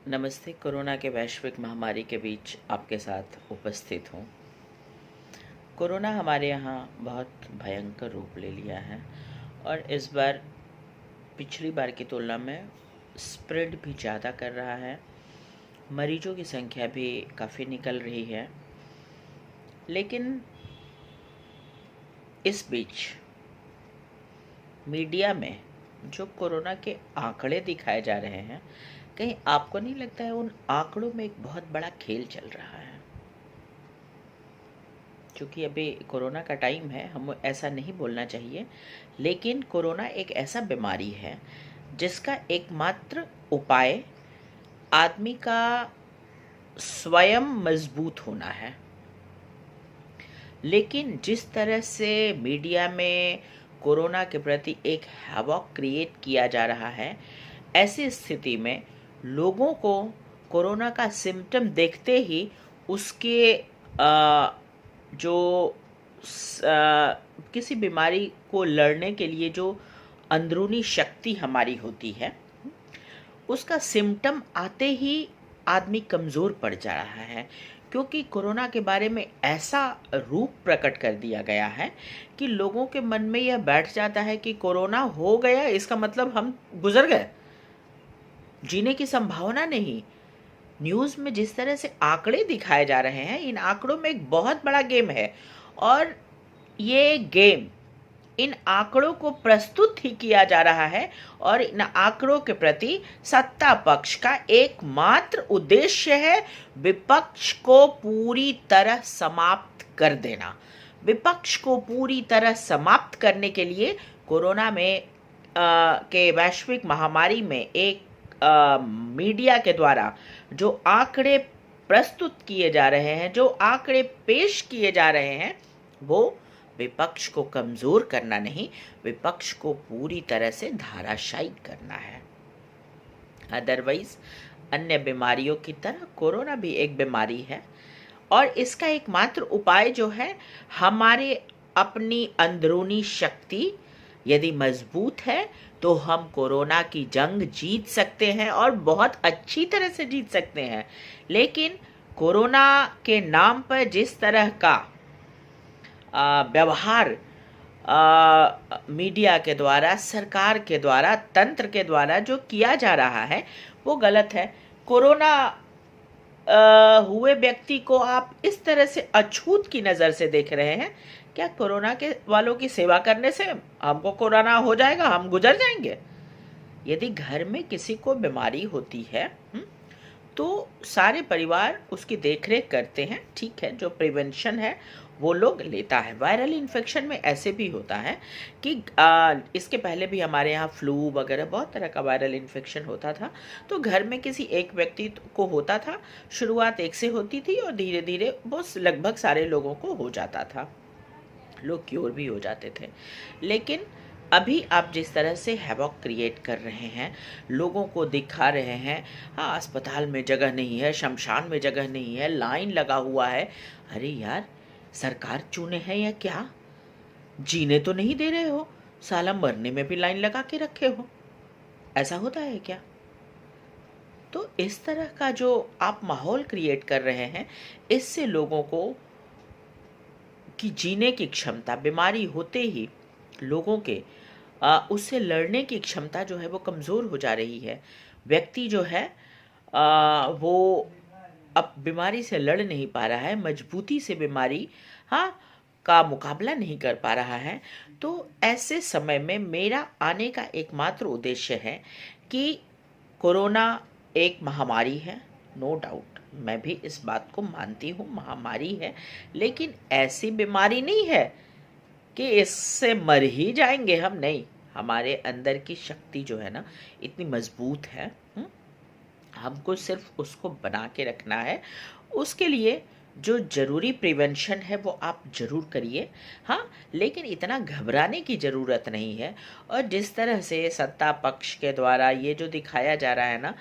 नमस्ते। कोरोना के वैश्विक महामारी के बीच आपके साथ उपस्थित हूँ। कोरोना हमारे यहाँ बहुत भयंकर रूप ले लिया है और इस बार पिछली बार की तुलना में स्प्रेड भी ज़्यादा कर रहा है। मरीजों की संख्या भी काफ़ी निकल रही है। लेकिन इस बीच मीडिया में जो कोरोना के आंकड़े दिखाए जा रहे हैं, कहीं आपको नहीं लगता है उन आंकड़ों में एक बहुत बड़ा खेल चल रहा है? क्योंकि अभी कोरोना का टाइम है, हम ऐसा नहीं बोलना चाहिए, लेकिन कोरोना एक ऐसा बीमारी है जिसका एकमात्र उपाय आदमी का स्वयं मजबूत होना है। लेकिन जिस तरह से मीडिया में कोरोना के प्रति एक हैवॉक क्रिएट किया जा रहा है, ऐसी स्थिति में लोगों को कोरोना का सिम्टम देखते ही उसके जो किसी बीमारी को लड़ने के लिए जो अंदरूनी शक्ति हमारी होती है, उसका सिम्टम आते ही आदमी कमज़ोर पड़ जा रहा है। क्योंकि कोरोना के बारे में ऐसा रूप प्रकट कर दिया गया है कि लोगों के मन में यह बैठ जाता है कि कोरोना हो गया, इसका मतलब हम गुजर गए, जीने की संभावना नहीं। न्यूज़ में जिस तरह से आंकड़े दिखाए जा रहे हैं, इन आंकड़ों में एक बहुत बड़ा गेम है और ये गेम इन आंकड़ों को प्रस्तुत ही किया जा रहा है और इन आंकड़ों के प्रति सत्ता पक्ष का एकमात्र उद्देश्य है विपक्ष को पूरी तरह समाप्त कर देना। विपक्ष को पूरी तरह समाप्त करने के लिए कोरोना में के वैश्विक महामारी में एक मीडिया के द्वारा जो आंकड़े प्रस्तुत किए जा रहे हैं, जो आंकड़े पेश किए जा रहे हैं, वो विपक्ष को कमज़ोर करना नहीं, विपक्ष को पूरी तरह से धाराशायी करना है। अदरवाइज अन्य बीमारियों की तरह कोरोना भी एक बीमारी है और इसका एकमात्र उपाय जो है, हमारे अपनी अंदरूनी शक्ति यदि मजबूत है तो हम कोरोना की जंग जीत सकते हैं और बहुत अच्छी तरह से जीत सकते हैं। लेकिन कोरोना के नाम पर जिस तरह का व्यवहार मीडिया के द्वारा, सरकार के द्वारा, तंत्र के द्वारा जो किया जा रहा है, वो गलत है। कोरोना हुए व्यक्ति को आप इस तरह से अछूत की नज़र से देख रहे हैं। क्या कोरोना के वालों की सेवा करने से हमको कोरोना हो जाएगा, हम गुजर जाएंगे? यदि घर में किसी को बीमारी होती है तो सारे परिवार उसकी देखरेख करते हैं, ठीक है, जो प्रिवेंशन है वो लोग लेता है। वायरल इन्फेक्शन में ऐसे भी होता है कि इसके पहले भी हमारे यहाँ फ्लू वगैरह बहुत तरह का वायरल इन्फेक्शन होता था, तो घर में किसी एक व्यक्ति को होता था, शुरुआत एक से होती थी और धीरे धीरे वो लगभग सारे लोगों को हो जाता था, लोग क्योर भी हो जाते थे। लेकिन अभी आप जिस तरह से हैवॉक क्रिएट कर रहे हैं, लोगों को दिखा रहे हैं, हाँ अस्पताल में जगह नहीं है, शमशान में जगह नहीं है, लाइन लगा हुआ है। अरे यार, सरकार चूने हैं या क्या? जीने तो नहीं दे रहे हो, साला मरने में भी लाइन लगा के रखे हो। ऐसा होता है क्या? तो इस तरह का जो आप माहौल क्रिएट कर रहे हैं, इससे लोगों को की जीने की क्षमता, बीमारी होते ही लोगों के उससे लड़ने की क्षमता जो है वो कमज़ोर हो जा रही है। व्यक्ति जो है वो अब बीमारी से लड़ नहीं पा रहा है, मजबूती से बीमारी का मुकाबला नहीं कर पा रहा है। तो ऐसे समय में मेरा आने का एकमात्र उद्देश्य है कि कोरोना एक महामारी है, नो डाउट, मैं भी इस बात को मानती हूँ, महामारी है, लेकिन ऐसी बीमारी नहीं है कि इससे मर ही जाएंगे हम, नहीं। हमारे अंदर की शक्ति जो है ना, इतनी मजबूत है, हमको सिर्फ उसको बना के रखना है। उसके लिए जो ज़रूरी प्रिवेंशन है वो आप ज़रूर करिए, हाँ, लेकिन इतना घबराने की ज़रूरत नहीं है। और जिस तरह से सत्ता पक्ष के द्वारा ये जो दिखाया जा रहा है ना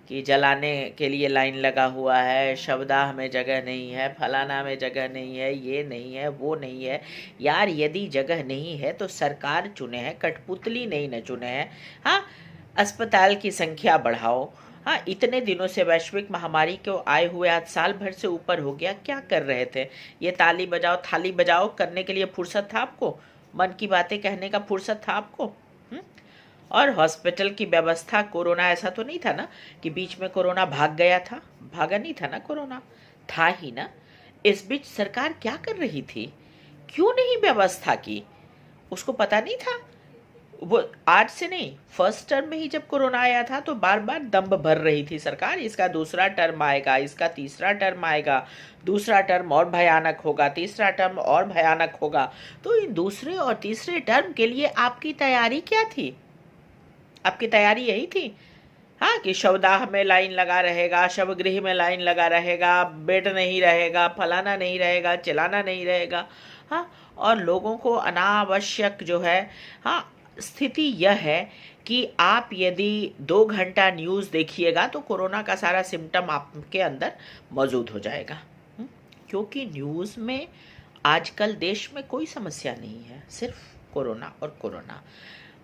कि जलाने के लिए लाइन लगा हुआ है, शवदाह में जगह नहीं है, फलाना में जगह नहीं है, ये नहीं है, वो नहीं है। यार, यदि जगह नहीं है तो सरकार चुने हैं, कठपुतली नहीं न चुने हैं। हाँ, अस्पताल की संख्या बढ़ाओ, हाँ, इतने दिनों से वैश्विक महामारी को आए हुए आज साल भर से ऊपर हो गया, क्या कर रहे थे? ये ताली बजाओ थाली बजाओ करने के लिए फुर्सत था आपको? मन की बातें कहने का फुर्सत था आपको? हम्म? और हॉस्पिटल की व्यवस्था, कोरोना ऐसा तो नहीं था ना कि बीच में कोरोना भाग गया था? भागा नहीं था ना कोरोना, था ही ना। इस बीच सरकार क्या कर रही थी? क्यों नहीं व्यवस्था की? उसको पता नहीं था? वो आज से नहीं, फर्स्ट टर्म में ही जब कोरोना आया था तो बार बार दम्भ भर रही थी सरकार, इसका दूसरा टर्म आएगा, इसका तीसरा टर्म आएगा, दूसरा टर्म और भयानक होगा, तीसरा टर्म और भयानक होगा। तो इन दूसरे और तीसरे टर्म के लिए आपकी तैयारी क्या थी? आपकी तैयारी यही थी, हाँ, कि शवदाह में लाइन लगा रहेगा, शवगृह में लाइन लगा रहेगा, बेड नहीं रहेगा, फलाना नहीं रहेगा, चिलाना नहीं रहेगा। हाँ, और लोगों को अनावश्यक जो है, हाँ, स्थिति यह है कि आप यदि 2 घंटा न्यूज़ देखिएगा तो कोरोना का सारा सिम्टम आपके अंदर मौजूद हो जाएगा। क्योंकि न्यूज़ में आजकल देश में कोई समस्या नहीं है, सिर्फ कोरोना और कोरोना।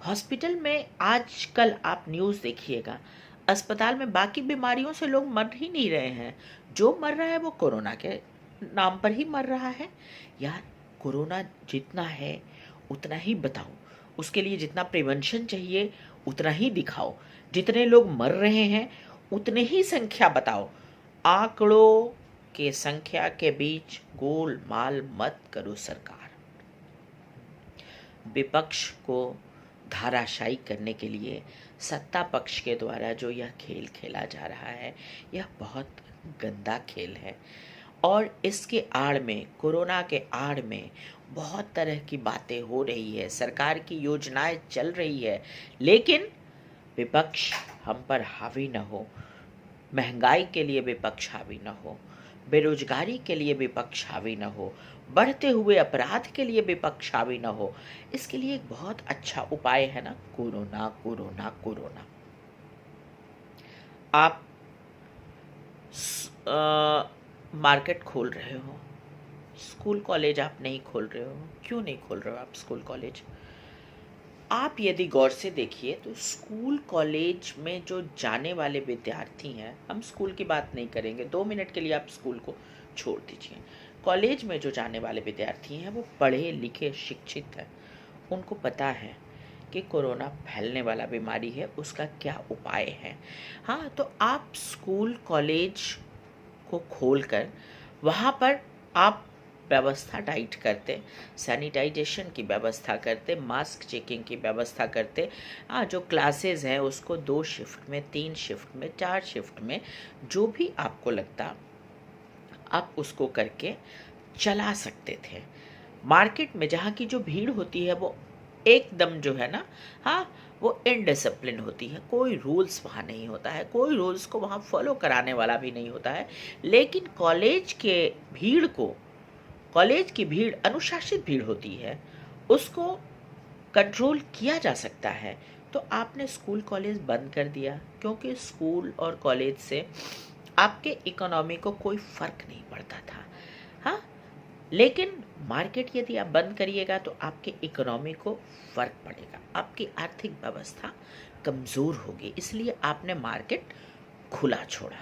हॉस्पिटल में आजकल आप न्यूज़ देखिएगा, अस्पताल में बाकी बीमारियों से लोग मर ही नहीं रहे हैं, जो मर रहा है वो कोरोना के नाम पर ही मर रहा है। यार, कोरोना जितना है उतना ही बताओ, उसके लिए जितना प्रिवेंशन चाहिए उतना ही दिखाओ, जितने लोग मर रहे हैं उतने ही संख्या बताओ। आंकड़ों के संख्या के बीच गोलमाल मत करो सरकार। विपक्ष को धाराशायी करने के लिए सत्ता पक्ष के द्वारा जो यह खेल खेला जा रहा है, यह बहुत गंदा खेल है। और इसके आड़ में, कोरोना के आड़ में बहुत तरह की बातें हो रही है, सरकार की योजनाएं चल रही है, लेकिन विपक्ष हम पर हावी न हो, महंगाई के लिए विपक्ष हावी न हो, बेरोजगारी के लिए विपक्ष हावी न हो, बढ़ते हुए अपराध के लिए विपक्ष हावी न हो। इसके लिए एक बहुत अच्छा उपाय है ना, कोरोना कोरोना कोरोना। आप मार्केट खोल रहे हो, स्कूल कॉलेज आप नहीं खोल रहे हो। क्यों नहीं खोल रहे हो आप स्कूल कॉलेज? आप यदि गौर से देखिए तो स्कूल कॉलेज में जो जाने वाले विद्यार्थी हैं, हम स्कूल की बात नहीं करेंगे, 2 मिनट के लिए आप स्कूल को छोड़ दीजिए। कॉलेज में जो जाने वाले विद्यार्थी हैं वो पढ़े लिखे शिक्षित हैं, उनको पता है कि कोरोना फैलने वाला बीमारी है, उसका क्या उपाय है। हाँ, तो आप स्कूल कॉलेज को खोलकर वहाँ पर आप व्यवस्था टाइट करते, सैनिटाइजेशन की व्यवस्था करते, मास्क चेकिंग की व्यवस्था करते। जो क्लासेस हैं उसको 2 शिफ्ट में, 3 शिफ्ट में, 4 शिफ्ट में, जो भी आपको लगता आप उसको करके चला सकते थे। मार्केट में जहाँ की जो भीड़ होती है वो एकदम जो है ना, हाँ, वो इनडिसिप्लिन होती है, कोई रूल्स वहाँ नहीं होता है, कोई रूल्स को वहाँ फॉलो कराने वाला भी नहीं होता है। लेकिन कॉलेज की भीड़ अनुशासित भीड़ होती है, उसको कंट्रोल किया जा सकता है। तो आपने स्कूल कॉलेज बंद कर दिया, क्योंकि स्कूल और कॉलेज से आपके इकोनॉमी को कोई फ़र्क नहीं पड़ता था। हाँ, लेकिन मार्केट यदि आप बंद करिएगा तो आपके इकोनॉमी को फ़र्क पड़ेगा, आपकी आर्थिक व्यवस्था कमज़ोर होगी, इसलिए आपने मार्केट खुला छोड़ा।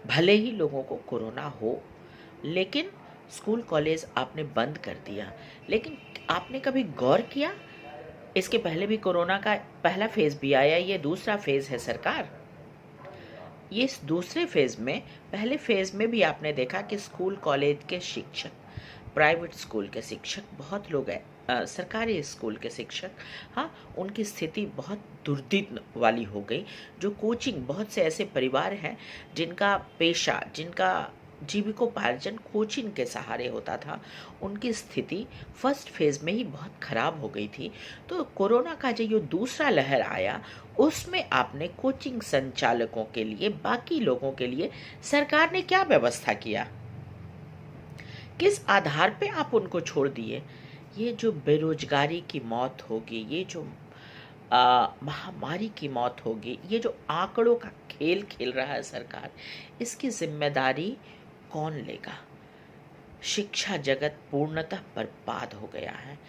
भले ही लोगों को कोरोना हो, लेकिन स्कूल कॉलेज आपने बंद कर दिया। लेकिन आपने कभी गौर किया, इसके पहले भी कोरोना का पहला फेज़ भी आया, ये दूसरा फेज़ है सरकार। ये इस दूसरे फेज़ में, पहले फेज़ में भी आपने देखा कि स्कूल कॉलेज के शिक्षक, प्राइवेट स्कूल के शिक्षक, बहुत लोग हैं, सरकारी स्कूल के शिक्षक, हाँ, उनकी स्थिति बहुत दुर्दिन वाली हो गई। जो कोचिंग, बहुत से ऐसे परिवार हैं जिनका पेशा, जिनका जीविकोपार्जन कोचिंग के सहारे होता था, उनकी स्थिति फर्स्ट फेज़ में ही बहुत ख़राब हो गई थी। तो कोरोना का जो दूसरा लहर आया, उसमें आपने कोचिंग संचालकों के लिए, बाकी लोगों के लिए सरकार ने क्या व्यवस्था किया? किस आधार पे आप उनको छोड़ दिए? ये जो बेरोजगारी की मौत होगी, ये जो महामारी की मौत होगी, ये जो आंकड़ों का खेल खेल रहा है सरकार, इसकी जिम्मेदारी कौन लेगा? शिक्षा जगत पूर्णतः बर्बाद हो गया है।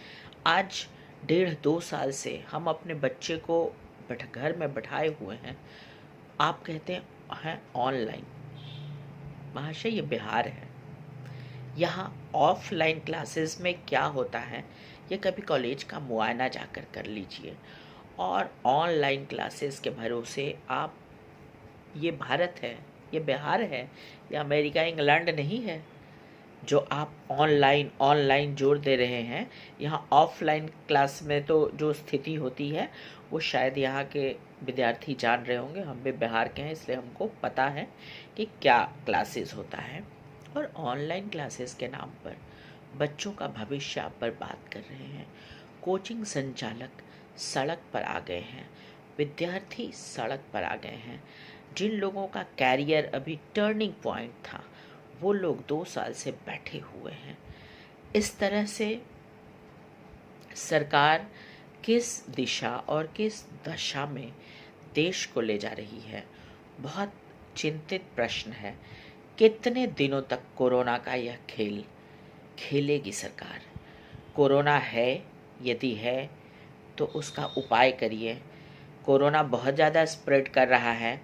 आज 1.5-2 साल से हम अपने बच्चे को घर में बैठाए हुए हैं, आप कहते हैं ऑनलाइन। महाशय, ये बिहार है। यहाँ ऑफलाइन क्लासेस में क्या होता है, ये कभी कॉलेज का मुआयना जाकर कर लीजिए। और ऑनलाइन क्लासेस के भरोसे आप, ये भारत है, ये बिहार है, ये अमेरिका इंग्लैंड नहीं है जो आप ऑनलाइन ऑनलाइन जोर दे रहे हैं। यहाँ ऑफलाइन क्लास में तो जो स्थिति होती है वो शायद यहाँ के विद्यार्थी जान रहे होंगे। हम भी बिहार के हैं, इसलिए हमको पता है कि क्या क्लासेस होता है। और ऑनलाइन क्लासेस के नाम पर बच्चों का भविष्य आप बर्बाद कर रहे हैं। कोचिंग संचालक सड़क पर आ गए हैं, विद्यार्थी सड़क पर आ गए हैं। जिन लोगों का कैरियर अभी टर्निंग पॉइंट था, वो लोग 2 साल से बैठे हुए हैं। इस तरह से सरकार किस दिशा और किस दशा में देश को ले जा रही है, बहुत चिंतित प्रश्न है। कितने दिनों तक कोरोना का यह खेल खेलेगी सरकार? कोरोना है, यदि है तो उसका उपाय करिए। कोरोना बहुत ज़्यादा स्प्रेड कर रहा है,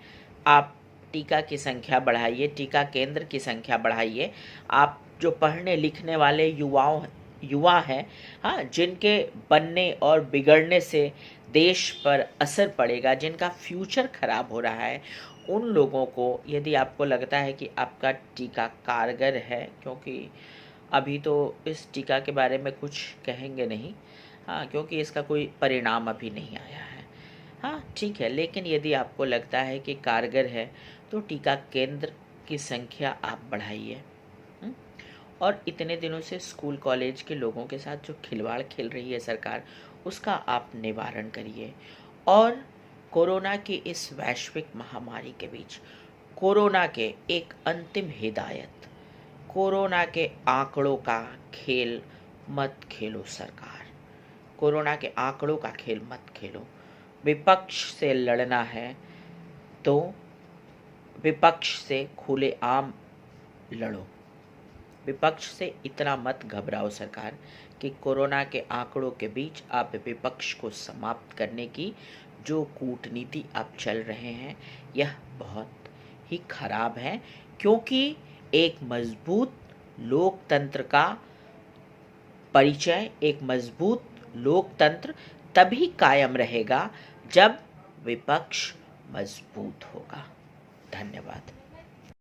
आप टीका की संख्या बढ़ाइए, टीका केंद्र की संख्या बढ़ाइए। आप जो पढ़ने लिखने वाले युवा हैं, हाँ, जिनके बनने और बिगड़ने से देश पर असर पड़ेगा, जिनका फ्यूचर खराब हो रहा है, उन लोगों को, यदि आपको लगता है कि आपका टीका कारगर है, क्योंकि अभी तो इस टीका के बारे में कुछ कहेंगे नहीं, हाँ, क्योंकि इसका कोई परिणाम अभी नहीं आया है, हाँ ठीक है, लेकिन यदि आपको लगता है कि कारगर है तो टीका केंद्र की संख्या आप बढ़ाइए। और इतने दिनों से स्कूल कॉलेज के लोगों के साथ जो खिलवाड़ खेल रही है सरकार, उसका आप निवारण करिए। और कोरोना की इस वैश्विक महामारी के बीच कोरोना के एक अंतिम हिदायत, कोरोना के आंकड़ों का खेल मत खेलो सरकार। कोरोना के आंकड़ों का खेल मत खेलो। विपक्ष से लड़ना है तो विपक्ष से खुलेआम लड़ो। विपक्ष से इतना मत घबराओ सरकार कि कोरोना के आंकड़ों के बीच आप विपक्ष को समाप्त करने की जो कूटनीति आप चल रहे हैं, यह बहुत ही खराब है। क्योंकि एक मजबूत लोकतंत्र का परिचय, एक मजबूत लोकतंत्र तभी कायम रहेगा जब विपक्ष मजबूत होगा। धन्यवाद।